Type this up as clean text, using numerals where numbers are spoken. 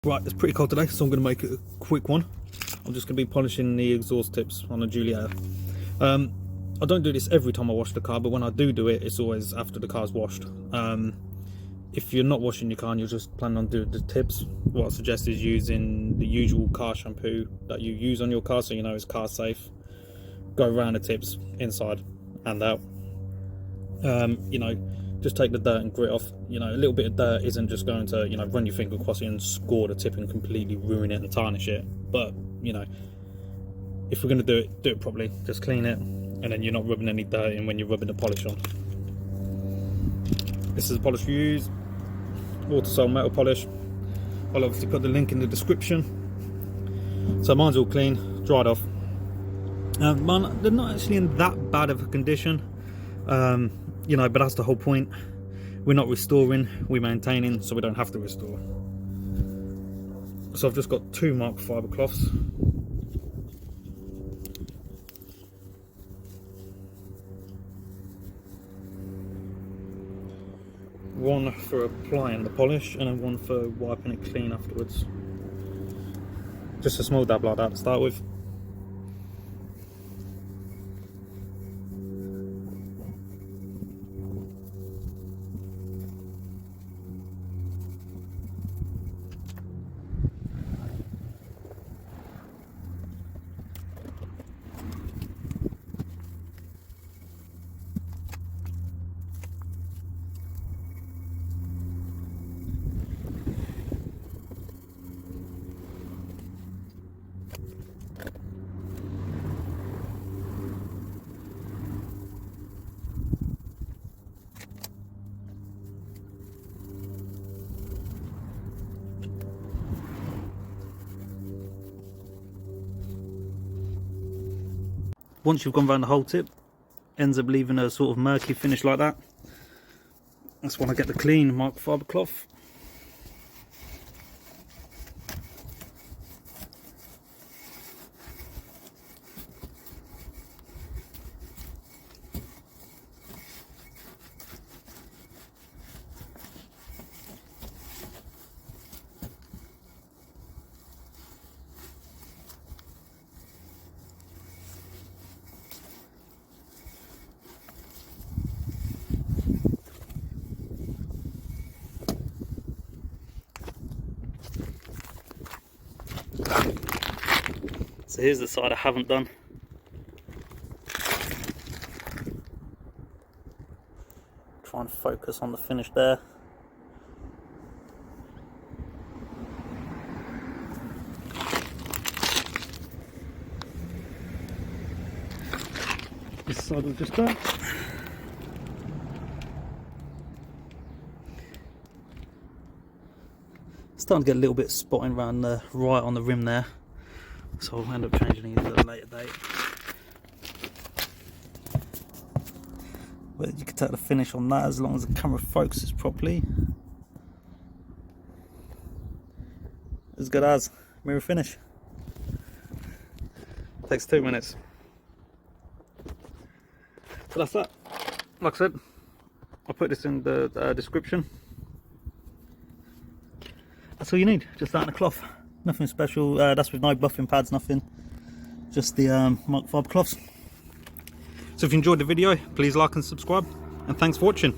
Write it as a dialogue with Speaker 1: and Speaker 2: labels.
Speaker 1: Right, it's pretty cold today, so I'm going to make it a quick one. I'm just going to be polishing the exhaust tips on a Giulietta. I don't do this every time I wash the car, but when I do it, it's always after the car's washed. If you're not washing your car and you're just planning on doing the tips, what I suggest is using the usual car shampoo that you use on your car, so you know it's car safe. Go around the tips, inside and out. You know, just take the dirt and grit off. You know, a little bit of dirt isn't just going to, you know, run your finger across it and score the tip and completely ruin it and tarnish it. But, you know, if we're going to do it properly. Just clean it, and then you're not rubbing any dirt in when you're rubbing the polish on. This is the polish we use, Water-Sol metal polish. I'll obviously put the link in the description. So mine's all clean, dried off. Mine, they're not actually in that bad of a condition. You know, but that's the whole point. We're not restoring, we're maintaining, so we don't have to restore. So I've just got two microfiber cloths. One for applying the polish and then one for wiping it clean afterwards. Just a small dab like that to start with. Once you've gone around the whole tip, ends up leaving a sort of murky finish like that. That's when I get the clean microfiber cloth. So here's the side I haven't done. Try and focus on the finish there. This side was just done. Starting to get a little bit spotting around the right on the rim there. So I'll end up changing these at a later date. But you can take the finish on that as long as the camera focuses properly. As good as mirror finish. Takes 2 minutes. So that's that. Like I said, I'll put this in the description. That's all you need, just that and a cloth. Nothing special, that's with no buffing pads, nothing. Just the microfiber cloths. So if you enjoyed the video, please like and subscribe, and thanks for watching.